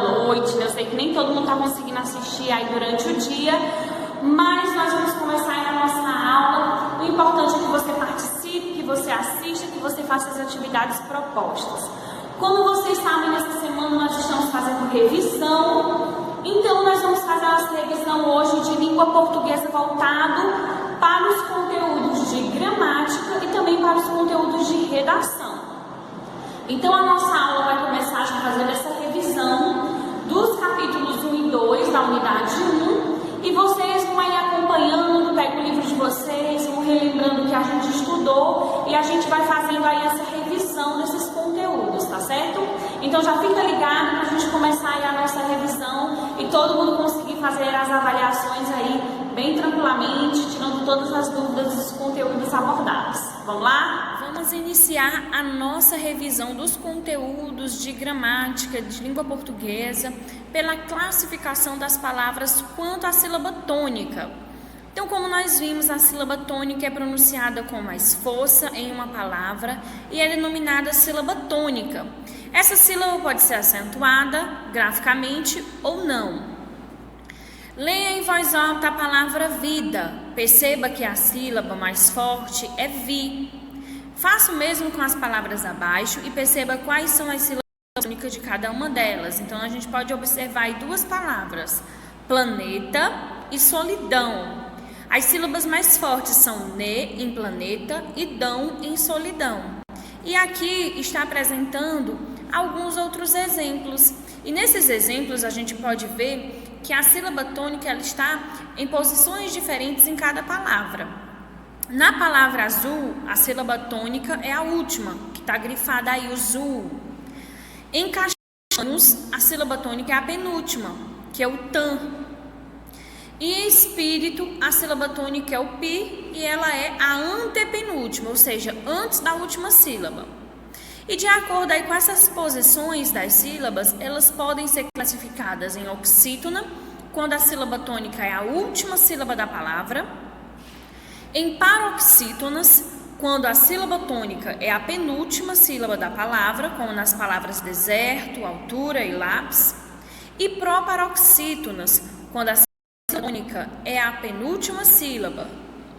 noite, né? Eu sei que nem todo mundo está conseguindo assistir aí durante o dia, mas nós vamos começar aí a nossa aula. O importante é que você participe, que você assista, que você faça as atividades propostas. Como vocês sabem, nessa semana nós estamos fazendo revisão, então nós vamos fazer essa revisão hoje de língua portuguesa voltado para os conteúdos de gramática e também para os conteúdos de redação. Então a nossa aula vai começar já fazendo essa revisão dos capítulos 1 e 2 da unidade 1 e vocês vão aí acompanhando, pega o livro de vocês, vão relembrando o que a gente estudou e a gente vai fazendo aí essa revisão desses conteúdos, tá certo? Então já fica ligado para a gente começar aí a nossa revisão e todo mundo conseguir fazer as avaliações aí bem tranquilamente, tirando todas as dúvidas dos conteúdos abordados. Vamos lá? Vamos iniciar a nossa revisão dos conteúdos de gramática, de língua portuguesa, pela classificação das palavras quanto à sílaba tônica. Então, como nós vimos, a sílaba tônica é pronunciada com mais força em uma palavra e é denominada sílaba tônica. Essa sílaba pode ser acentuada graficamente ou não. Leia em voz alta a palavra vida. Perceba que a sílaba mais forte é vi. Faça o mesmo com as palavras abaixo e perceba quais são as sílabas tônicas de cada uma delas. Então, a gente pode observar aí duas palavras, planeta e solidão. As sílabas mais fortes são ne em planeta e dão em solidão. E aqui está apresentando alguns outros exemplos. E nesses exemplos a gente pode ver que a sílaba tônica ela está em posições diferentes em cada palavra. Na palavra azul, a sílaba tônica é a última, que está grifada aí, o zul. Em caixões, a sílaba tônica é a penúltima, que é o tan. E em espírito, a sílaba tônica é o pi e ela é a antepenúltima, ou seja, antes da última sílaba. E de acordo aí com essas posições das sílabas, elas podem ser classificadas em oxítona, quando a sílaba tônica é a última sílaba da palavra, em paroxítonas, quando a sílaba tônica é a penúltima sílaba da palavra, como nas palavras deserto, altura e lápis, e proparoxítonas, quando a sílaba tônica é a penúltima sílaba.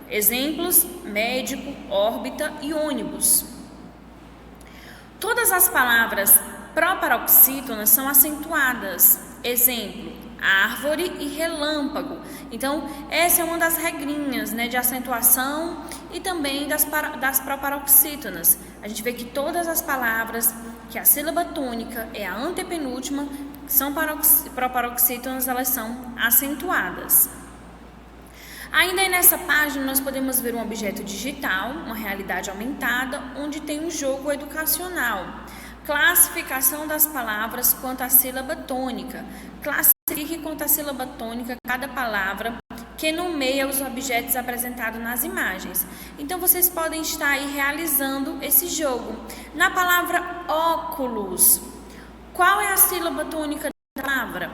Exemplos: médico, órbita e ônibus. Todas as palavras proparoxítonas são acentuadas. Exemplo: árvore e relâmpago. Então, essa é uma das regrinhas, né, de acentuação e também das proparoxítonas. A gente vê que todas as palavras que a sílaba tônica é a antepenúltima, são proparoxítonas, elas são acentuadas. Ainda aí nessa página nós podemos ver um objeto digital, uma realidade aumentada, onde tem um jogo educacional. Classificação das palavras quanto à sílaba tônica. Classifique quanto à sílaba tônica cada palavra que nomeia os objetos apresentados nas imagens. Então vocês podem estar aí realizando esse jogo. Na palavra óculos, qual é a sílaba tônica da palavra?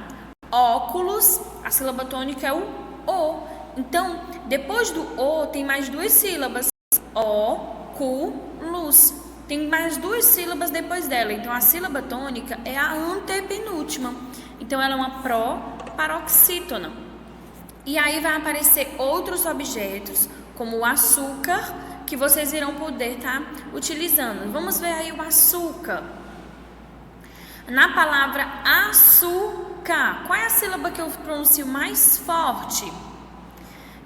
Óculos, a sílaba tônica é o O. Então, depois do O, tem mais duas sílabas. Óculos. Tem mais duas sílabas depois dela. Então, a sílaba tônica é a antepenúltima. Então, ela é uma proparoxítona. E aí vai aparecer outros objetos, como o açúcar, que vocês irão poder estar utilizando. Vamos ver aí o açúcar. Na palavra açúcar, qual é a sílaba que eu pronuncio mais forte?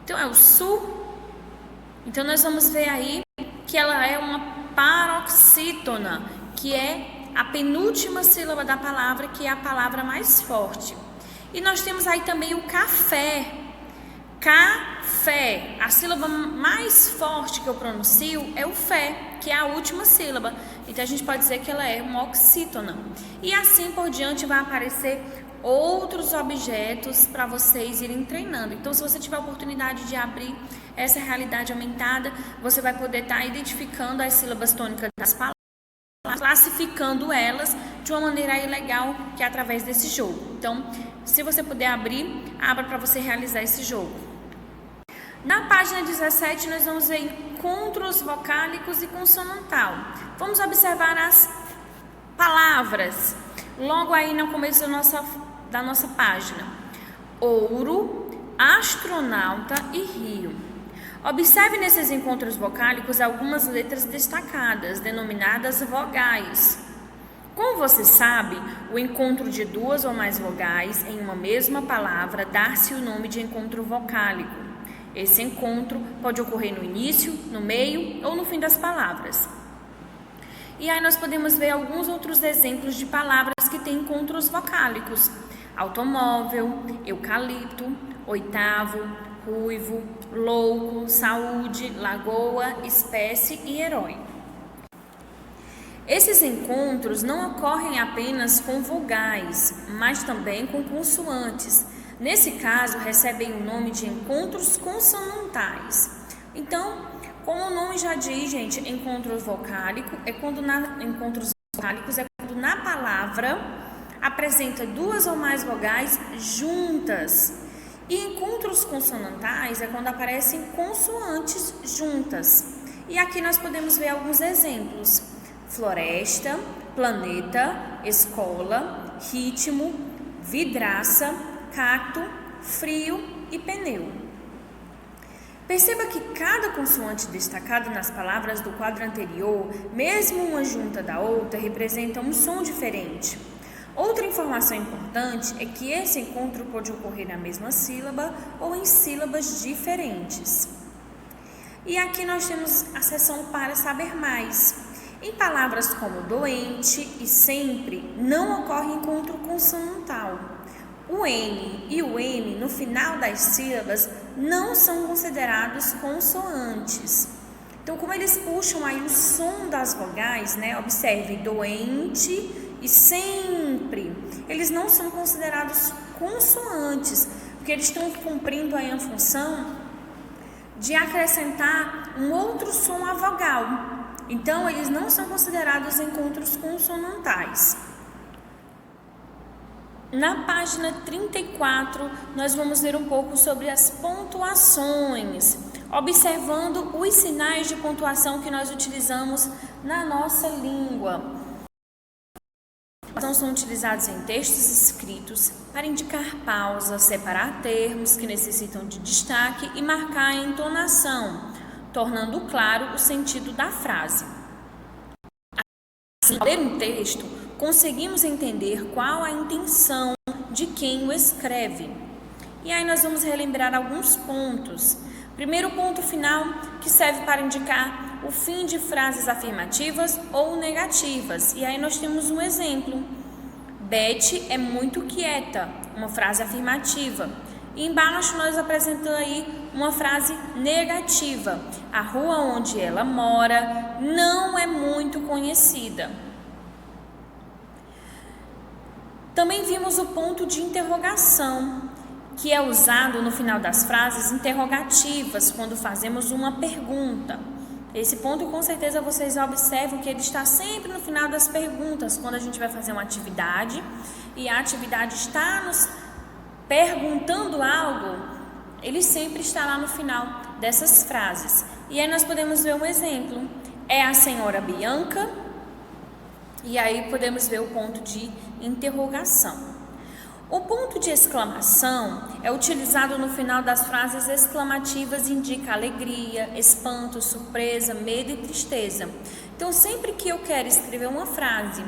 Então, é o su. Então, nós vamos ver aí que ela é uma paroxítona, que é a penúltima sílaba da palavra, que é a palavra mais forte. E nós temos aí também o café. Café. A sílaba mais forte que eu pronuncio é o fé, que é a última sílaba. Então, a gente pode dizer que ela é uma oxítona. E assim por diante vai aparecer outros objetos para vocês irem treinando. Então, se você tiver a oportunidade de abrir essa realidade aumentada, você vai poder estar identificando as sílabas tônicas das palavras, classificando elas de uma maneira aí legal, que é através desse jogo. Então, se você puder abrir, abra para você realizar esse jogo. Na página 17, nós vamos ver encontros vocálicos e consonantal. Vamos observar as palavras. logo aí no começo da nossa página. Ouro, astronauta e rio. Observe nesses encontros vocálicos algumas letras destacadas, denominadas vogais. Como você sabe, o encontro de duas ou mais vogais em uma mesma palavra dá-se o nome de encontro vocálico. Esse encontro pode ocorrer no início, no meio ou no fim das palavras. E aí nós podemos ver alguns outros exemplos de palavras que têm encontros vocálicos: automóvel, eucalipto, oitavo, ruivo, louco, saúde, lagoa, espécie e herói. Esses encontros não ocorrem apenas com vogais, mas também com consoantes. Nesse caso, recebem o nome de encontros consonantais. Então, como o nome já diz, gente, encontros vocálicos é quando na palavra apresenta duas ou mais vogais juntas. E encontros consonantais é quando aparecem consoantes juntas. E aqui nós podemos ver alguns exemplos: floresta, planeta, escola, ritmo, vidraça, cacto, frio e pneu. Perceba que cada consoante destacada nas palavras do quadro anterior, mesmo uma junta da outra, representa um som diferente. Outra informação importante é que esse encontro pode ocorrer na mesma sílaba ou em sílabas diferentes. E aqui nós temos a seção para saber mais. Em palavras como doente e sempre, não ocorre encontro consonantal. O N e o M no final das sílabas não são considerados consoantes. Então, como eles puxam aí o som das vogais, né? Observe, doente e sempre, eles não são considerados consoantes, porque eles estão cumprindo aí a função de acrescentar um outro som à vogal. Então, eles não são considerados encontros consonantais. Na página 34, nós vamos ver um pouco sobre as pontuações, observando os sinais de pontuação que nós utilizamos na nossa língua. São utilizados em textos escritos para indicar pausa, separar termos que necessitam de destaque e marcar a entonação, tornando claro o sentido da frase. Assim, ao ler um texto, conseguimos entender qual a intenção de quem o escreve. E aí nós vamos relembrar alguns pontos. Primeiro ponto final, que serve para indicar o fim de frases afirmativas ou negativas. E aí nós temos um exemplo: Beth é muito quieta, uma frase afirmativa. E embaixo nós apresentamos aí uma frase negativa: a rua onde ela mora não é muito conhecida. Também vimos o ponto de interrogação, que é usado no final das frases interrogativas, quando fazemos uma pergunta. Esse ponto, com certeza, vocês observam que ele está sempre no final das perguntas, quando a gente vai fazer uma atividade e a atividade está nos perguntando algo, ele sempre está lá no final dessas frases. E aí nós podemos ver um exemplo: é a senhora Bianca? E aí podemos ver o ponto de interrogação. O ponto de exclamação é utilizado no final das frases exclamativas e indica alegria, espanto, surpresa, medo e tristeza. Então, sempre que eu quero escrever uma frase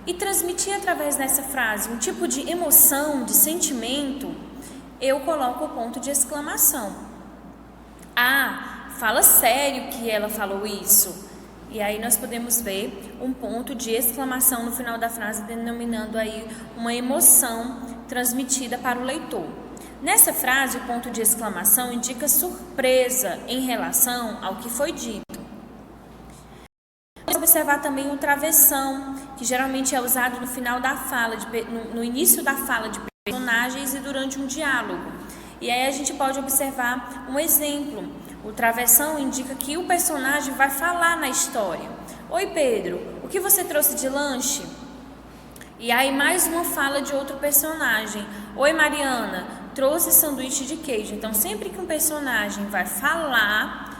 e transmitir através dessa frase um tipo de emoção, de sentimento, eu coloco o ponto de exclamação. Ah, fala sério que ela falou isso. E aí nós podemos ver um ponto de exclamação no final da frase, denominando aí uma emoção transmitida para o leitor. Nessa frase, o ponto de exclamação indica surpresa em relação ao que foi dito. Vamos observar também o travessão, que geralmente é usado no final da fala, no início da fala de personagens e durante um diálogo. E aí a gente pode observar um exemplo. O travessão indica que o personagem vai falar na história. Oi, Pedro, o que você trouxe de lanche? E aí mais uma fala de outro personagem. Oi, Mariana, trouxe sanduíche de queijo. Então, sempre que um personagem vai falar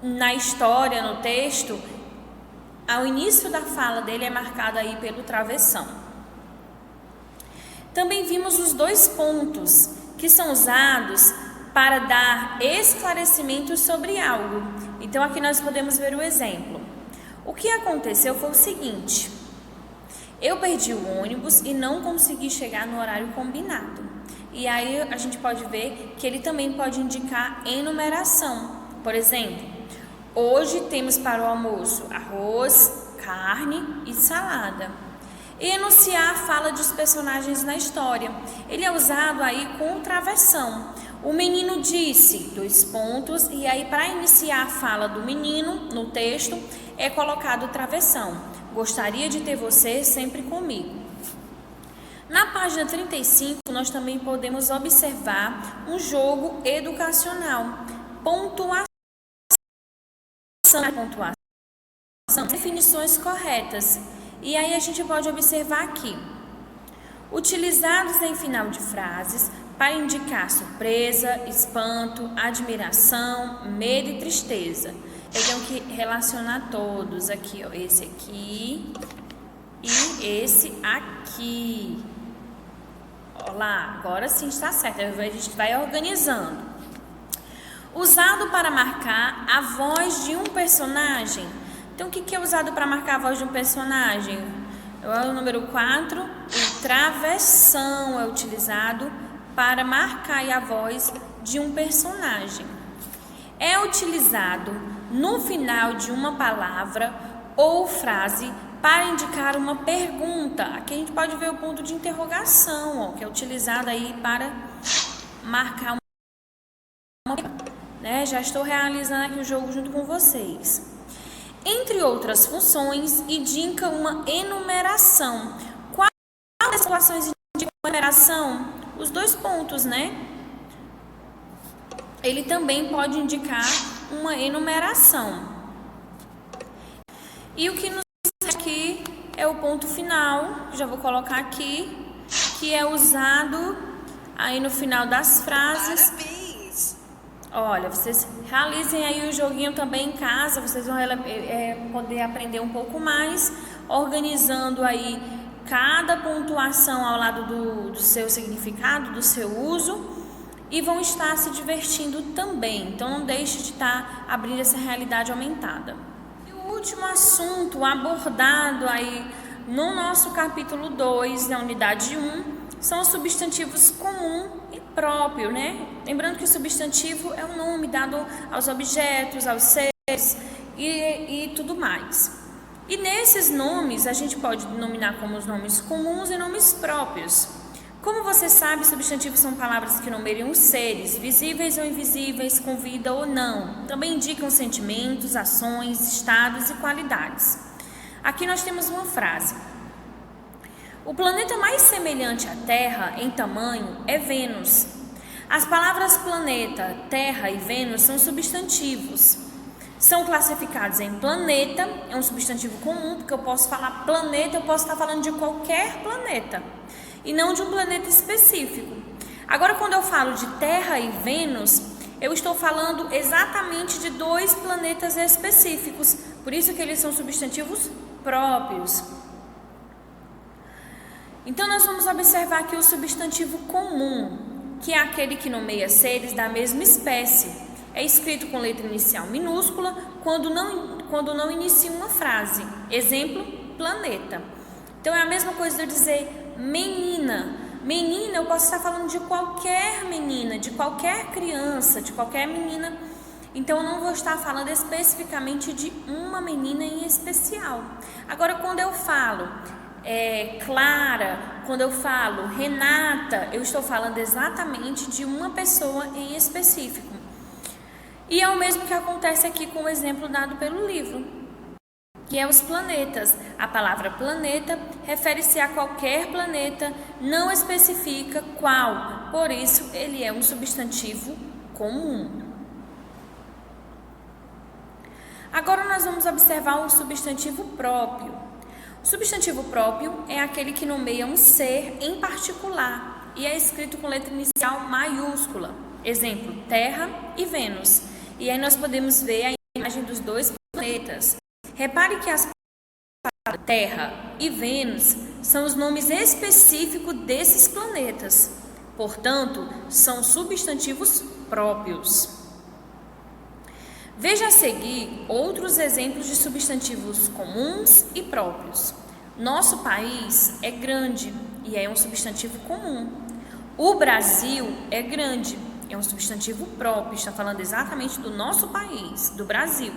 na história, no texto, ao início da fala dele é marcado aí pelo travessão. Também vimos os 2 pontos, que são usados para dar esclarecimentos sobre algo. Então, aqui nós podemos ver o exemplo. O que aconteceu foi o seguinte: eu perdi o ônibus e não consegui chegar no horário combinado. E aí a gente pode ver que ele também pode indicar enumeração. Por exemplo, hoje temos para o almoço arroz, carne e salada. E enunciar a fala dos personagens na história. Ele é usado aí com travessão. O menino disse, 2 pontos, e aí para iniciar a fala do menino no texto é colocado travessão. Gostaria de ter você sempre comigo. Na página 35, nós também podemos observar um jogo educacional. Pontuação, definições corretas. E aí a gente pode observar aqui, utilizados em final de frases para indicar surpresa, espanto, admiração, medo e tristeza. Eu tenho que relacionar todos aqui, ó, esse aqui e esse aqui. Olha lá, agora sim está certo, a gente vai organizando. Usado para marcar a voz de um personagem. Então, o que é usado para marcar a voz de um personagem? O número 4, o travessão é utilizado para marcar a voz de um personagem. É utilizado no final de uma palavra ou frase para indicar uma pergunta. Aqui a gente pode ver o ponto de interrogação, ó, que é utilizado aí para marcar uma pergunta. Né? Já estou realizando aqui o jogo junto com vocês. Entre outras funções, indica uma enumeração. Quais das situações indicam uma enumeração? Os 2 pontos, né? Ele também pode indicar uma enumeração. E o que nos diz aqui é o ponto final, já vou colocar aqui, que é usado aí no final das frases. Olha, vocês realizem aí o joguinho também em casa, vocês vão poder aprender um pouco mais, organizando aí cada pontuação ao lado do seu significado, do seu uso, e vão estar se divertindo também. Então não deixe de estar abrindo essa realidade aumentada. E o último assunto abordado aí no nosso capítulo 2, na unidade 1, são os substantivos comum e próprio, né? Lembrando que o substantivo é o nome dado aos objetos, aos seres e tudo mais. E nesses nomes a gente pode denominar como os nomes comuns e nomes próprios. Como você sabe, substantivos são palavras que nomeiam os seres, visíveis ou invisíveis, com vida ou não. Também indicam sentimentos, ações, estados e qualidades. Aqui nós temos uma frase. O planeta mais semelhante à Terra em tamanho é Vênus. As palavras planeta, Terra e Vênus são substantivos. São classificados em planeta, é um substantivo comum, porque eu posso falar planeta, eu posso estar falando de qualquer planeta, e não de um planeta específico. Agora, quando eu falo de Terra e Vênus, eu estou falando exatamente de 2 planetas específicos, por isso que eles são substantivos próprios. Então, nós vamos observar aqui o substantivo comum, que é aquele que nomeia seres da mesma espécie. É escrito com letra inicial minúscula quando não inicia uma frase. Exemplo, planeta. Então, é a mesma coisa de eu dizer menina. Menina, eu posso estar falando de qualquer menina, de qualquer criança, de qualquer menina. Então, eu não vou estar falando especificamente de uma menina em especial. Agora, quando eu falo Clara, quando eu falo Renata, eu estou falando exatamente de uma pessoa em específico. E é o mesmo que acontece aqui com o exemplo dado pelo livro, que é os planetas. A palavra planeta refere-se a qualquer planeta, não especifica qual, por isso ele é um substantivo comum. Agora nós vamos observar o substantivo próprio. O substantivo próprio é aquele que nomeia um ser em particular e é escrito com letra inicial maiúscula. Exemplo, Terra e Vênus. E aí nós podemos ver a imagem dos 2 planetas. Repare que as Terra e Vênus são os nomes específicos desses planetas, portanto, são substantivos próprios. Veja a seguir outros exemplos de substantivos comuns e próprios. Nosso país é grande e é um substantivo comum. O Brasil é grande, é um substantivo próprio, está falando exatamente do nosso país, do Brasil.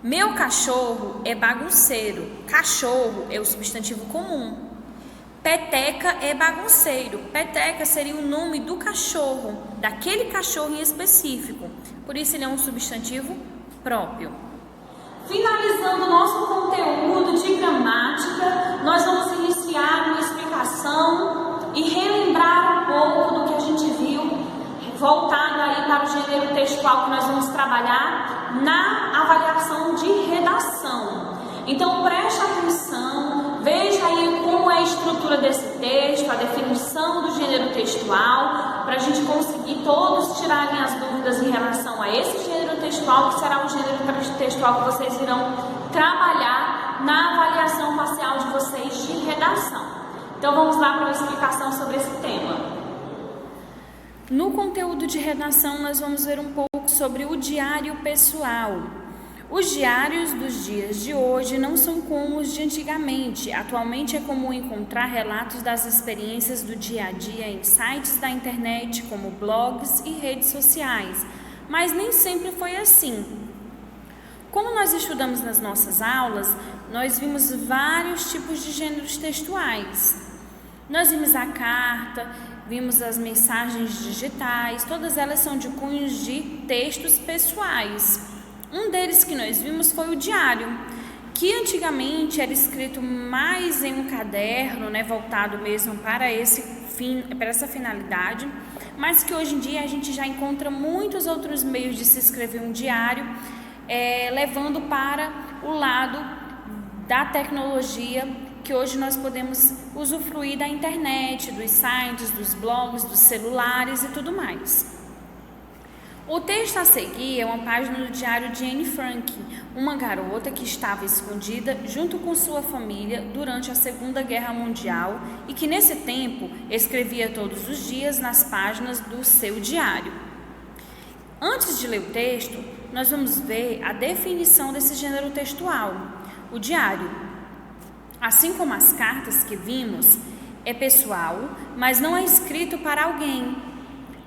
Meu cachorro é bagunceiro. Cachorro é o substantivo comum. Peteca é bagunceiro. Peteca seria o nome do cachorro, daquele cachorro em específico. Por isso ele é um substantivo próprio. Finalizando o nosso conteúdo de gramática, nós vamos iniciar uma explicação e relembrar um pouco do que a gente viu, voltado aí para o gênero textual que nós vamos trabalhar na avaliação de redação. Então preste atenção, veja aí como é a estrutura desse texto, a definição do gênero textual, para a gente conseguir todos tirarem as dúvidas em relação a esse gênero textual, que será o gênero textual que vocês irão trabalhar na avaliação parcial de vocês de redação. Então vamos lá para uma explicação sobre esse tema. No conteúdo de redação, nós vamos ver um pouco sobre o diário pessoal. Os diários dos dias de hoje não são como os de antigamente. Atualmente é comum encontrar relatos das experiências do dia a dia em sites da internet, como blogs e redes sociais, mas nem sempre foi assim. Como nós estudamos nas nossas aulas, nós vimos vários tipos de gêneros textuais. Nós vimos a carta, vimos as mensagens digitais, todas elas são de cunhos de textos pessoais. Um deles que nós vimos foi o diário, que antigamente era escrito mais em um caderno, voltado mesmo para essa finalidade, mas que hoje em dia a gente já encontra muitos outros meios de se escrever um diário, levando para o lado da tecnologia, que hoje nós podemos usufruir da internet, dos sites, dos blogs, dos celulares e tudo mais. O texto a seguir é uma página do diário de Anne Frank, uma garota que estava escondida junto com sua família durante a Segunda Guerra Mundial e que nesse tempo escrevia todos os dias nas páginas do seu diário. Antes de ler o texto, nós vamos ver a definição desse gênero textual. O diário, assim como as cartas que vimos, é pessoal, mas não é escrito para alguém.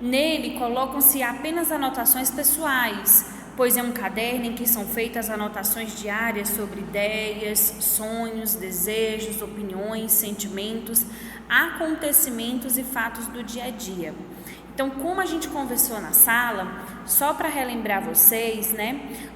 Nele colocam-se apenas anotações pessoais, pois é um caderno em que são feitas anotações diárias sobre ideias, sonhos, desejos, opiniões, sentimentos, acontecimentos e fatos do dia a dia. Então, como a gente conversou na sala, só para relembrar vocês,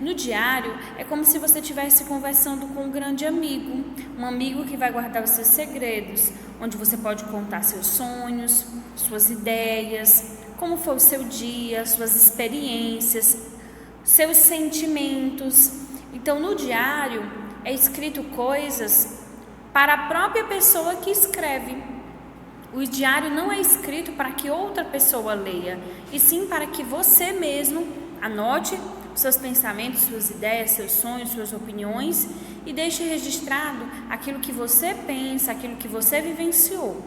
no diário é como se você estivesse conversando com um grande amigo, um amigo que vai guardar os seus segredos, onde você pode contar seus sonhos, suas ideias, como foi o seu dia, suas experiências, seus sentimentos. Então, no diário é escrito coisas para a própria pessoa que escreve. O diário não é escrito para que outra pessoa leia, e sim para que você mesmo anote seus pensamentos, suas ideias, seus sonhos, suas opiniões e deixe registrado aquilo que você pensa, aquilo que você vivenciou.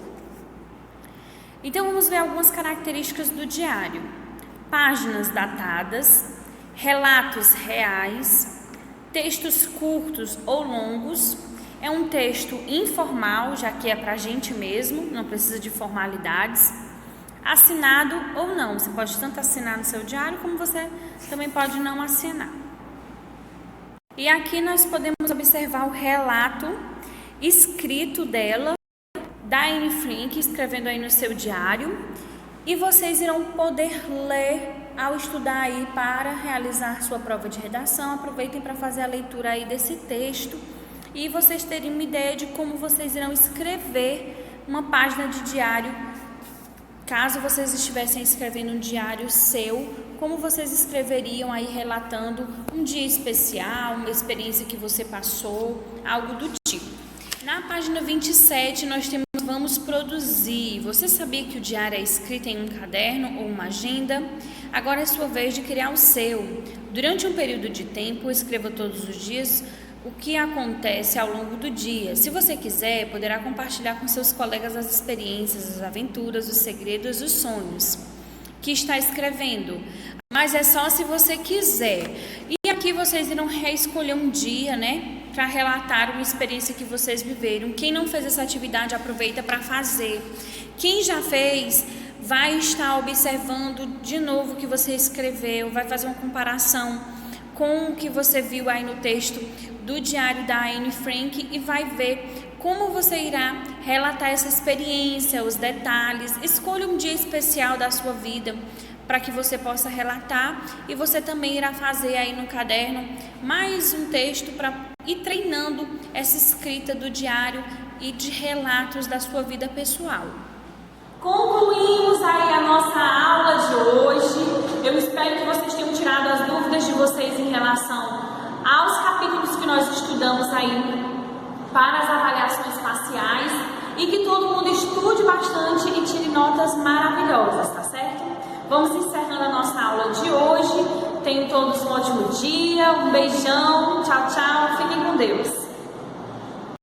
Então vamos ver algumas características do diário: páginas datadas, relatos reais, textos curtos ou longos. É um texto informal, já que é para a gente mesmo, não precisa de formalidades. Assinado ou não, você pode tanto assinar no seu diário, como você também pode não assinar. E aqui nós podemos observar o relato escrito dela, da Anne Frank, escrevendo aí no seu diário. E vocês irão poder ler ao estudar aí para realizar sua prova de redação. Aproveitem para fazer a leitura aí desse texto e vocês terem uma ideia de como vocês irão escrever uma página de diário, caso vocês estivessem escrevendo um diário seu, como vocês escreveriam aí relatando um dia especial, uma experiência que você passou, algo do tipo. Na página 27 nós temos vamos produzir. Você sabia que o diário é escrito em um caderno ou uma agenda? Agora é sua vez de criar o seu. Durante um período de tempo, escreva todos os dias o que acontece ao longo do dia. Se você quiser, poderá compartilhar com seus colegas as experiências, as aventuras, os segredos, os sonhos que está escrevendo. Mas é só se você quiser. E aqui vocês irão reescolher um dia, né, para relatar uma experiência que vocês viveram. Quem não fez essa atividade, aproveita para fazer. Quem já fez, vai estar observando de novo o que você escreveu, vai fazer uma comparação com o que você viu aí no texto do diário da Anne Frank e vai ver como você irá relatar essa experiência, os detalhes. Escolha um dia especial da sua vida para que você possa relatar, e você também irá fazer aí no caderno mais um texto para ir treinando essa escrita do diário e de relatos da sua vida pessoal. Concluímos aí a nossa aula de hoje. Eu espero que vocês tenham tirado as dúvidas de vocês em relação aos capítulos que nós estudamos aí para as avaliações parciais, e que todo mundo estude bastante e tire notas maravilhosas, tá certo? Vamos encerrando a nossa aula de hoje. Tenham todos um ótimo dia, um beijão, tchau, tchau, fiquem com Deus.